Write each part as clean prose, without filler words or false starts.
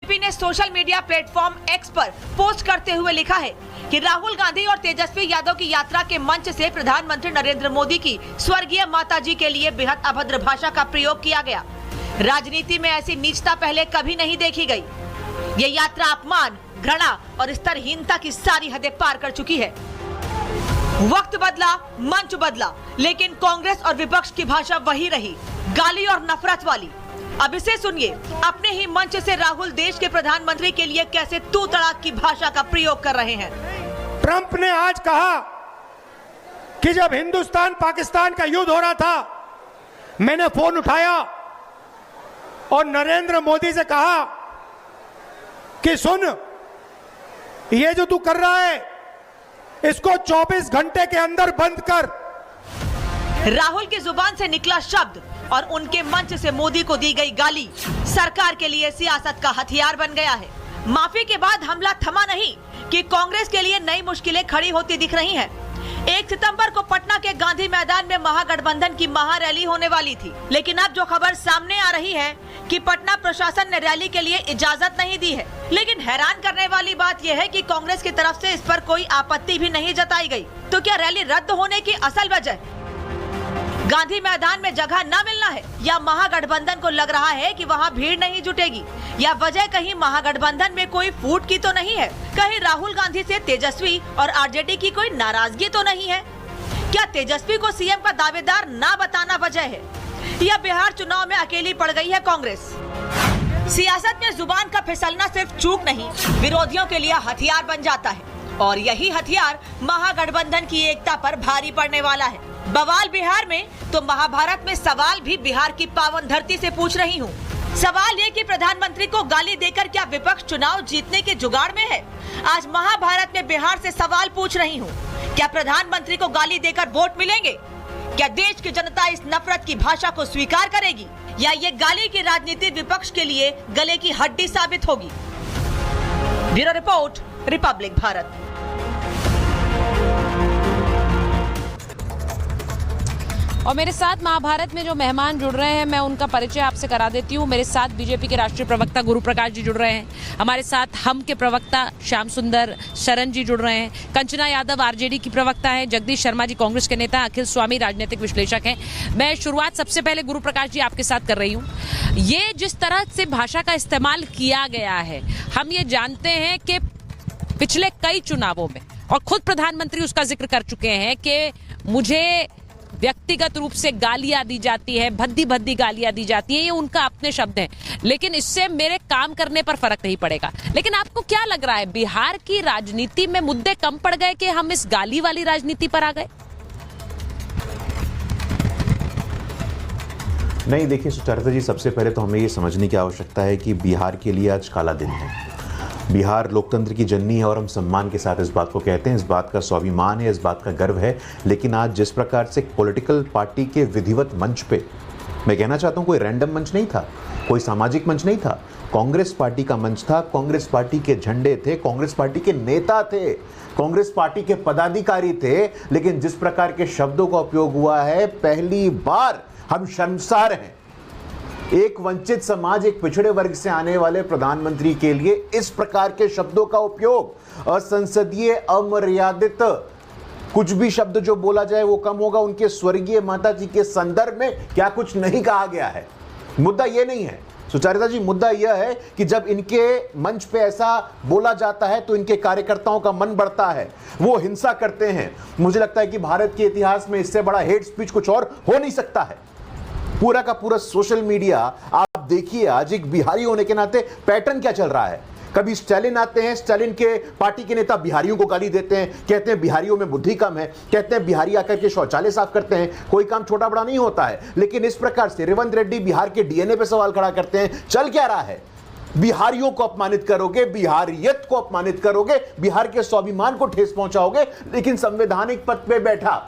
BJP ने social media platform x पर post करते हुए लिखा है कि राहुल गांधी और तेजस्वी यादव की यात्रा के मंच से प्रधानमंत्री नरेंद्र मोदी की स्वर्गीय माताजी के लिए बेहद अभद्र भाषा का प्रयोग किया गया। राजनीति में ऐसी नीचता पहले कभी नहीं देखी गई। ये यात्रा अपमान, घृणा और स्तरहीनता की सारी हदें पार कर चुकी है। वक्त बदला, मंच बदला, लेकिन कांग्रेस और विपक्ष की भाषा वही रही, गाली और नफरत वाली। अब इसे सुनिए, अपने ही मंच से राहुल देश के प्रधानमंत्री के लिए कैसे तू तड़ाक की भाषा का प्रयोग कर रहे हैं। ट्रंप ने आज कहा कि जब हिंदुस्तान पाकिस्तान का युद्ध हो रहा था, मैंने फोन उठाया और नरेंद्र मोदी से कहा कि सुन, ये जो तू कर रहा है इसको 24 घंटे के अंदर बंद कर। राहुल की जुबान से निकला शब्द और उनके मंच से मोदी को दी गई गाली सरकार के लिए सियासत का हथियार बन गया है। माफी के बाद हमला थमा नहीं कि कांग्रेस के लिए नई मुश्किलें खड़ी होती दिख रही हैं। 1 सितंबर को पटना के गांधी मैदान में महागठबंधन की महारैली होने वाली थी, लेकिन अब जो खबर सामने आ रही है कि पटना प्रशासन ने रैली के लिए इजाजत नहीं दी है। लेकिन हैरान करने वाली बात यह है कि कांग्रेस की तरफ से इस पर कोई आपत्ति भी नहीं जताई गई। तो क्या रैली रद्द होने की असल वजह गांधी मैदान में जगह न मिलना है, या महागठबंधन को लग रहा है कि वहां भीड़ नहीं जुटेगी, या वजह कहीं महागठबंधन में कोई फूट की तो नहीं है? कहीं राहुल गांधी से तेजस्वी और आरजेडी की कोई नाराजगी तो नहीं है? क्या तेजस्वी को सीएम का दावेदार ना बताना वजह है, या बिहार चुनाव में अकेली पड़ गई है कांग्रेस? सियासत में जुबान का फिसलना सिर्फ चूक नहीं, विरोधियों के लिए हथियार बन जाता है, और यही हथियार महागठबंधन की एकता पर भारी पड़ने वाला है। बवाल बिहार में तो महाभारत में सवाल भी बिहार की पावन धरती से पूछ रही हूँ। सवाल ये कि प्रधानमंत्री को गाली देकर क्या विपक्ष चुनाव जीतने के जुगाड़ में है? आज महाभारत में बिहार से सवाल पूछ रही हूँ, क्या प्रधानमंत्री को गाली देकर वोट मिलेंगे? क्या देश की जनता इस नफरत की भाषा को स्वीकार करेगी, या ये गाली की राजनीति विपक्ष के लिए गले की हड्डी साबित होगी? Bureau report, Republic Bharat. और मेरे साथ महाभारत में जो मेहमान जुड़ रहे हैं, मैं उनका परिचय आपसे करा देती हूँ। मेरे साथ बीजेपी के राष्ट्रीय प्रवक्ता गुरु प्रकाश जी जुड़ रहे हैं। हमारे साथ हम के प्रवक्ता श्याम सुंदर शरण जी जुड़ रहे हैं। कंचना यादव आरजेडी की प्रवक्ता है। जगदीश शर्मा जी कांग्रेस के नेता। अखिल स्वामी राजनीतिक विश्लेषक हैं। मैं शुरुआत सबसे पहले गुरु प्रकाश जी आपके साथ कर रही हूँ। ये जिस तरह से भाषा का इस्तेमाल किया गया है, हम ये जानते हैं कि पिछले कई चुनावों में, और खुद प्रधानमंत्री उसका जिक्र कर चुके हैं कि मुझे व्यक्तिगत रूप से गालियां दी जाती है, भद्दी भद्दी गालियां दी जाती है, ये उनका अपने शब्द हैं, लेकिन इससे मेरे काम करने पर फर्क नहीं पड़ेगा। लेकिन आपको क्या लग रहा है, बिहार की राजनीति में मुद्दे कम पड़ गए कि हम इस गाली वाली राजनीति पर आ गए? नहीं, देखिए सुचरिता जी, सबसे पहले तो हमें ये समझने की आवश्यकता है कि बिहार के लिए आज काला दिन है। बिहार लोकतंत्र की जननी है और हम सम्मान के साथ इस बात को कहते हैं। इस बात का स्वाभिमान है, इस बात का गर्व है। लेकिन आज जिस प्रकार से पॉलिटिकल पार्टी के विधिवत मंच पे, मैं कहना चाहता हूँ, कोई रैंडम मंच नहीं था, कोई सामाजिक मंच नहीं था, कांग्रेस पार्टी का मंच था। कांग्रेस पार्टी के झंडे थे, कांग्रेस पार्टी के नेता थे, कांग्रेस पार्टी के पदाधिकारी थे। लेकिन जिस प्रकार के शब्दों का उपयोग हुआ है, पहली बार हम शर्मसार हैं। एक वंचित समाज, एक पिछड़े वर्ग से आने वाले प्रधानमंत्री के लिए इस प्रकार के शब्दों का उपयोग असंसदीय, अमर्यादित, कुछ भी शब्द जो बोला जाए वो कम होगा। उनके स्वर्गीय माता जी के संदर्भ में क्या कुछ नहीं कहा गया है। मुद्दा ये नहीं है सुचरिता जी, मुद्दा यह है कि जब इनके मंच पे ऐसा बोला जाता है तो इनके कार्यकर्ताओं का मन बढ़ता है, वो हिंसा करते हैं। मुझे लगता है कि भारत के इतिहास में इससे बड़ा हेट स्पीच कुछ और हो नहीं सकता है। पूरा का पूरा सोशल मीडिया आप देखिए, आज एक बिहारी होने के नाते पैटर्न क्या चल रहा है। कभी स्टालिन आते हैं, स्टालिन के पार्टी के नेता बिहारियों को गाली देते हैं, कहते हैं बिहारियों में बुद्धि कम है, कहते हैं बिहारी आकर के शौचालय साफ करते हैं। कोई काम छोटा बड़ा नहीं होता है। लेकिन इस प्रकार से रेवंत रेड्डी बिहार के डीएनए पे सवाल खड़ा करते हैं। चल क्या रहा है? बिहारियों को अपमानित करोगे, बिहारियत को अपमानित करोगे, बिहार के स्वाभिमान को ठेस पहुंचाओगे। लेकिन संवैधानिक पद पे बैठा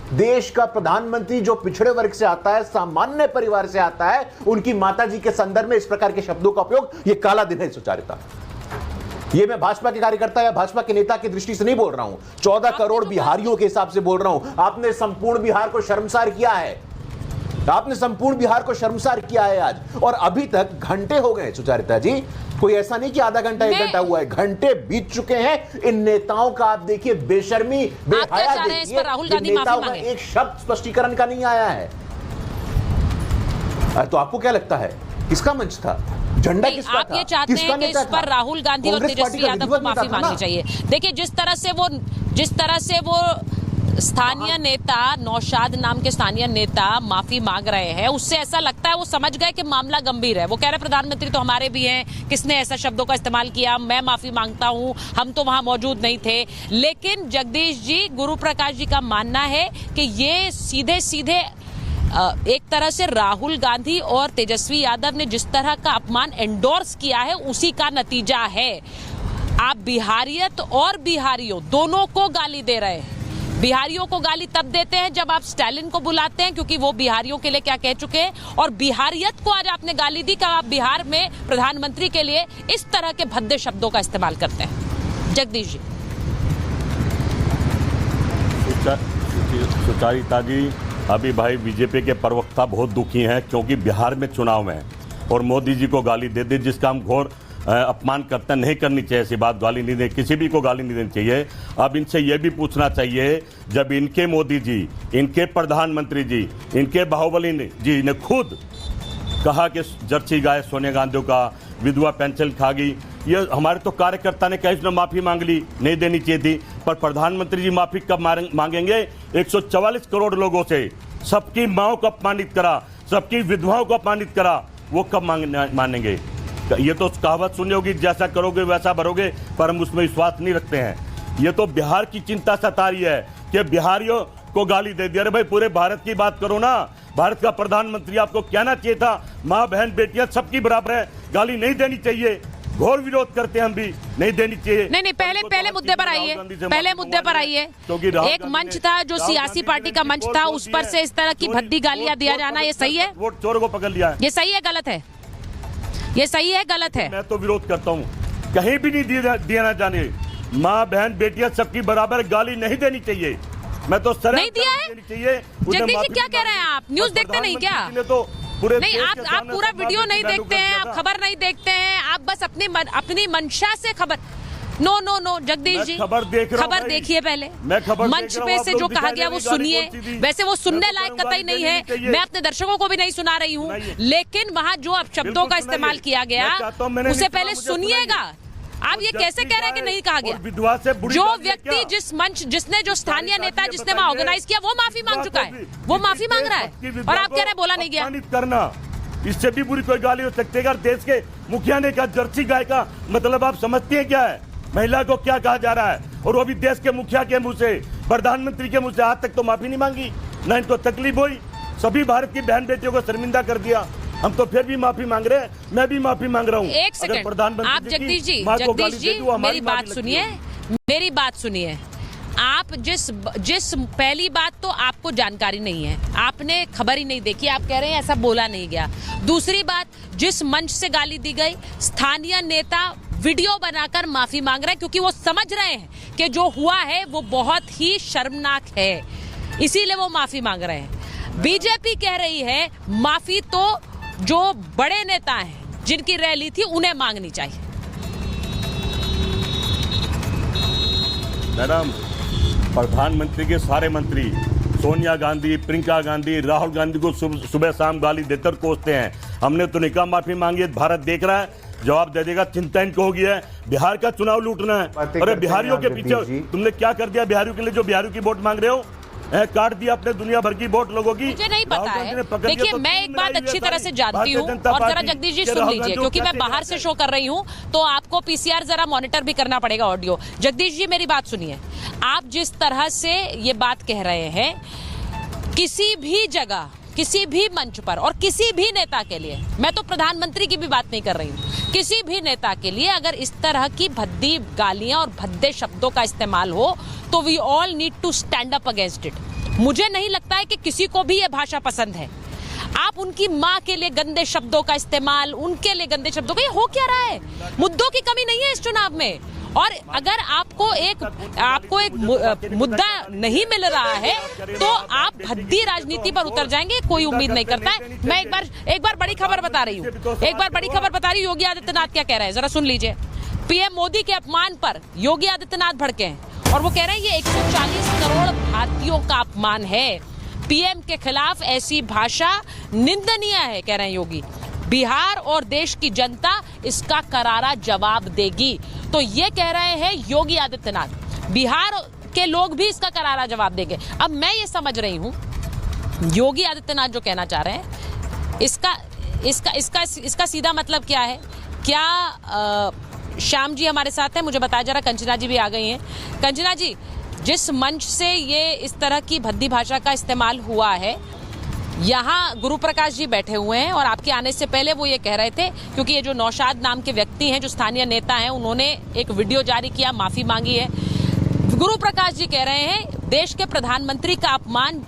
देश का प्रधानमंत्री जो पिछड़े वर्ग से आता है, सामान्य परिवार से आता है, उनकी माताजी के संदर्भ में इस प्रकार के शब्दों का उपयोग, ये काला दिन है सुचारिता। ये मैं भाजपा के कार्यकर्ता या भाजपा के नेता की दृष्टि से नहीं बोल रहा हूं, 14 करोड़ बिहारियों के हिसाब से बोल रहा हूं। आपने संपूर्ण बिहार को शर्मसार किया है। आपने संपूर्ण बिहार को शर्मसार किया है आज, और अभी तक घंटे हो गए सुचारिता जी, कोई ऐसा नहीं कि आधा घंटा 1 घंटा हुआ है, घंटे बीत चुके हैं। इन नेताओं का आप देखिए बेशर्मी, बेहया देखिए, राहुल गांधी नेताओं माफी का मांगे। एक शब्द स्पष्टीकरण का नहीं आया है। तो आपको क्या लगता है किसका मंच था? झंडा किसका था? आप ये चाहते हैं कि इस पर राहुल गांधी और तेजस्वी यादव को माफी मांगनी चाहिए। देखिए जिस तरह से वो स्थानीय नेता, नौशाद नाम के स्थानीय नेता माफी मांग रहे हैं, उससे ऐसा लगता है वो समझ गए कि मामला गंभीर है। वो कह रहे प्रधानमंत्री तो हमारे भी हैं, किसने ऐसा शब्दों का इस्तेमाल किया, मैं माफी मांगता हूं, हम तो वहां मौजूद नहीं थे। लेकिन जगदीश जी, गुरु प्रकाश जी का मानना है कि ये सीधे सीधे एक तरह से राहुल गांधी और तेजस्वी यादव ने जिस तरह का अपमान एंडोर्स किया है उसी का नतीजा है। आप बिहारियत और बिहारियों दोनों को गाली दे रहे हैं। बिहारियों को गाली तब देते हैं जब आप स्टालिन को बुलाते हैं, क्योंकि वो बिहारियों के लिए क्या कह चुके हैं, और बिहारियत को आज आपने गाली दी कि आप बिहार में प्रधानमंत्री के लिए इस तरह के भद्दे शब्दों का इस्तेमाल करते हैं। जगदीश जी। सुचारिता जी, अभी भाई बीजेपी के प्रवक्ता बहुत दुखी हैं क्योंकि बिहार में चुनाव है और मोदी जी को गाली दे दी, जिसका हम घोर अपमान करते नहीं करनी चाहिए। ऐसी बात गाली नहीं दे, किसी भी को गाली नहीं देनी चाहिए। अब इनसे यह भी पूछना चाहिए, जब इनके मोदी जी, इनके प्रधानमंत्री जी, इनके बाहुबली जी ने खुद कहा कि जर्सी गाय सोनिया गांधी का विधवा पेंशन खा गई, ये हमारे तो कार्यकर्ता ने कहा इसने माफी मांग ली, नहीं देनी चाहिए थी। पर प्रधानमंत्री जी माफी कब मांगेंगे? 144 करोड़ लोगों से सबकी माओं को अपमानित करा, सबकी विधवाओं को अपमानित करा, वो कब मानेंगे? ये तो कहावत सुनी होगी, जैसा करोगे वैसा भरोगे, पर हम उसमें विश्वास नहीं रखते हैं। ये तो बिहार की चिंता सता रही है कि बिहारियों को गाली दे दिया। अरे भाई पूरे भारत की बात करो ना, भारत का प्रधानमंत्री, आपको कहना चाहिए था माँ बहन बेटियां सबकी बराबर है, गाली नहीं देनी चाहिए। घोर विरोध करते हैं हम भी, नहीं देनी चाहिए। नहीं पहले मुद्दे पर आइए, पहले मुद्दे पर आइए। एक मंच था जो सियासी पार्टी का मंच था, उस पर से इस तरह की भद्दी गालियां दिया जाना ये सही है? वोट चोर को पकड़ लिया है, ये सही है गलत है? ये सही है गलत है? मैं तो विरोध करता हूँ, कहीं भी नहीं दिया ना जाने। माँ बहन बेटियां सबकी बराबर, गाली नहीं देनी चाहिए। मैं तो सर नहीं दिया है। जगदीश जी क्या कह रहे हैं आप? न्यूज देखते नहीं क्या? नहीं, आप पूरा वीडियो नहीं देखते हैं, आप खबर नहीं देखते हैं, आप बस अपनी मंशा से खबर। नो जगदीश जी, खबर देखिए पहले। मंच पे से जो कहा गया वो सुनिए। वैसे वो सुनने लायक कतई नहीं है, मैं अपने दर्शकों को भी नहीं सुना रही हूँ, लेकिन वहाँ जो अब शब्दों का इस्तेमाल किया गया उसे पहले सुनिएगा। आप ये कैसे कह रहे हैं कि नहीं कहा गया? जो व्यक्ति जिसने जो स्थानीय नेता जिसने वहाँ ऑर्गेनाइज किया वो माफी मांग चुका है, वो माफी मांग रहा है, और आप कह रहे हैं बोला नहीं गया। करना इससे भी बुरी कोई गाली हो सकती है? अगर देश के मुखिया ने कहा जर्सी गाय का मतलब आप समझती हैं क्या है? महिला को क्या कहा जा रहा है? और वो भी देश के मुखिया के मुंह से, प्रधानमंत्री के मुंह से। आज तक तो माफी नहीं मांगी, न इनको तकलीफ हुई, सभी भारत की बहन बेटियों को शर्मिंदा कर दिया। हम तो फिर भी माफी मांग रहे हैं, मैं भी माफी मांग रहा हूँ। एक सेकंड, आप जगदीश जी मेरी बात सुनिए। आप जिस पहली बात तो आपको जानकारी नहीं है, आपने खबर ही नहीं देखी, आप कह रहे हैं ऐसा बोला नहीं गया। दूसरी बात, जिस मंच से गाली दी गई, स्थानीय नेता वीडियो बनाकर माफी मांग रहे हैं क्योंकि वो समझ रहे हैं कि जो हुआ है वो बहुत ही शर्मनाक है, इसीलिए वो माफी मांग रहे हैं। बीजेपी कह रही है माफी तो जो बड़े नेता हैं जिनकी रैली थी उन्हें मांगनी चाहिए। मैडम, प्रधानमंत्री के सारे मंत्री सोनिया गांधी, प्रियंका गांधी, राहुल गांधी को सुबह शाम गाली देकर कोसते हैं। हमने तो नहीं कहा माफी मांगी, भारत देख रहा है, जवाब दे देगा। चिंता इनको होगी है, बिहार का चुनाव लूटना है। अरे बिहारियों के पीछे तुमने क्या कर दिया बिहारियों के लिए? जो बिहारियों की वोट मांग रहे हो, काट दिया अपने दुनिया भर की वोट लोगों की। मुझे नहीं पता है। देखिए, मैं एक बात अच्छी तरह से जानती हूँ, और जरा जगदीश जी सुन लीजिए, क्योंकि मैं बाहर से शो कर रही हूँ तो आपको पीसीआर जरा मॉनिटर भी करना पड़ेगा ऑडियो। जगदीश जी मेरी बात सुनिए, आप जिस तरह से ये बात कह रहे हैं, किसी भी जगह, किसी भी मंच पर और किसी भी नेता के लिए, मैं तो प्रधानमंत्री की भी बात नहीं कर रही हूँ, किसी भी नेता के लिए अगर इस तरह की भद्दी गालियां और भद्दे शब्दों का इस्तेमाल हो तो we all need to stand up against it. मुझे नहीं लगता है कि किसी को भी ये भाषा पसंद है। आप उनकी माँ के लिए गंदे शब्दों का इस्तेमाल, उनके लिए गंदे शब्दों का, ये हो क्या रहा है? मुद्दों की कमी नहीं है इस चुनाव में, और अगर आपको एक मुद्दा नहीं मिल रहा है तो आप भद्दी राजनीति पर उतर जाएंगे, कोई उम्मीद नहीं करता है। मैं एक बार बड़ी खबर बता रही हूँ, योगी आदित्यनाथ क्या कह रहे हैं जरा सुन लीजिए। पीएम मोदी के अपमान पर योगी आदित्यनाथ भड़के हैं और वो कह रहे हैं ये 140 करोड़ भारतीयों का अपमान है। पीएम के खिलाफ ऐसी भाषा निंदनीय है, कह रहे हैं योगी। बिहार और देश की जनता इसका करारा जवाब देगी, तो ये कह रहे हैं योगी आदित्यनाथ। बिहार के लोग भी इसका करारा जवाब देंगे। अब मैं ये समझ रही हूं योगी आदित्यनाथ जो कहना चाह रहे हैं इसका सीधा मतलब क्या है। क्या श्याम जी हमारे साथ हैं, मुझे बताया जरा। कंचना जी भी आ गई हैं। कंचना जी, जिस मंच से ये इस तरह की भद्दी भाषा का इस्तेमाल हुआ है, यहाँ गुरु प्रकाश जी बैठे हुए हैं और आपके आने से पहले वो ये कह रहे थे, क्योंकि ये जो नौशाद नाम के व्यक्ति हैं जो स्थानीय नेता हैं, उन्होंने एक वीडियो जारी किया, माफी मांगी है। गुरु प्रकाश जी कह रहे हैं देश के प्रधानमंत्री का अपमान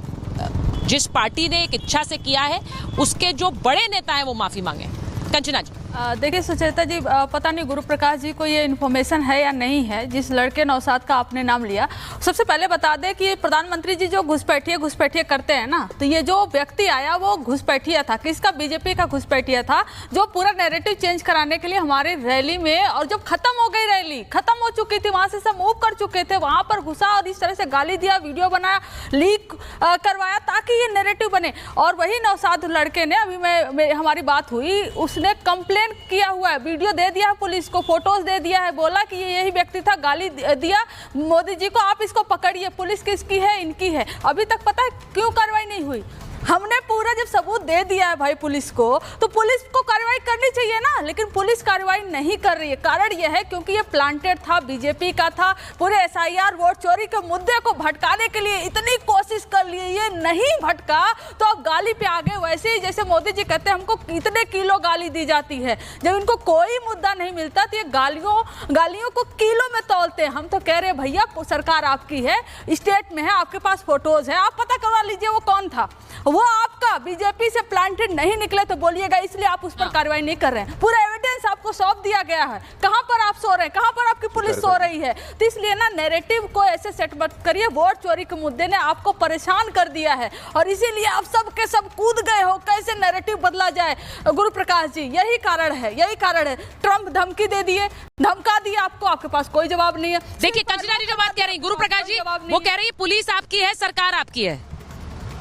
जिस पार्टी ने एक इच्छा से किया है उसके जो बड़े नेता हैं वो माफी मांगे। कंचना जी, देखिए सुचेता जी, पता नहीं गुरु प्रकाश जी को ये इन्फॉर्मेशन है या नहीं है, जिस लड़के नौशाद का आपने नाम लिया। सबसे पहले बता दें कि प्रधानमंत्री जी जो घुसपैठिए करते हैं ना, तो ये जो व्यक्ति आया वो घुसपैठिया था। किसका? बीजेपी का घुसपैठिया था, जो पूरा नैरेटिव चेंज कराने के लिए हमारी रैली में, और जब खत्म हो गई रैली, खत्म हो चुकी थी, वहां से सब मूव कर चुके थे, वहां पर घुसा और इस तरह से गाली दिया, वीडियो बनाया, लीक करवाया ताकि ये नैरेटिव बने। और वही नौशाद लड़के ने, अभी हमारी बात हुई, उसने कंप्लेन किया हुआ है, वीडियो दे दिया है पुलिस को, फोटोज दे दिया है, बोला कि ये यही व्यक्ति था, गाली दिया मोदी जी को, आप इसको पकड़िए। पुलिस किसकी है? इनकी है। अभी तक पता है क्यों कार्रवाई नहीं हुई? हमने पूरा जब सबूत दे दिया है भाई पुलिस को, तो पुलिस को कार्रवाई करनी चाहिए ना, लेकिन पुलिस कार्रवाई नहीं कर रही है। कारण यह है क्योंकि ये प्लांटेड था, बीजेपी का था, पूरे एसआईआर वोट चोरी के मुद्दे को भटकाने के लिए इतनी कोशिश कर ली, ये नहीं भटका तो अब गाली पे आ गए। वैसे ही जैसे मोदी जी कहते हैं हमको इतने किलो गाली दी जाती है, जब इनको कोई मुद्दा नहीं मिलता तो ये गालियों को किलो में तौलते हैं। हम तो कह रहे हैं भैया सरकार आपकी है, स्टेट में है, आपके पास फोटोज है, आप पता करवा लीजिए वो कौन था। वो आपका बीजेपी से प्लांटेड नहीं निकले तो बोलिएगा, इसलिए आप उस पर कार्रवाई नहीं कर रहे हैं। पूरा एविडेंस आपको सौंप दिया गया है, कहां पर आप सो रहे हैं, कहां पर आपकी पुलिस सो रही है। तो इसलिए ना नैरेटिव को ऐसे सेट मत करिए। वोट चोरी के मुद्दे ने आपको परेशान कर दिया है और इसीलिए आप सब के सब कूद गए हो कैसे नैरेटिव बदला जाए। गुरु प्रकाश जी, यही कारण है। ट्रंप धमकी दे दिए, धमका दिया आपको, आपके पास कोई जवाब नहीं है। देखिए कंचना जी जो बात कह रही है, गुरु प्रकाश जी वो कह रही है पुलिस आपकी है, सरकार आपकी है।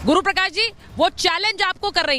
गुरु प्रकाश जी वो चैलेंज आपको कर रही है।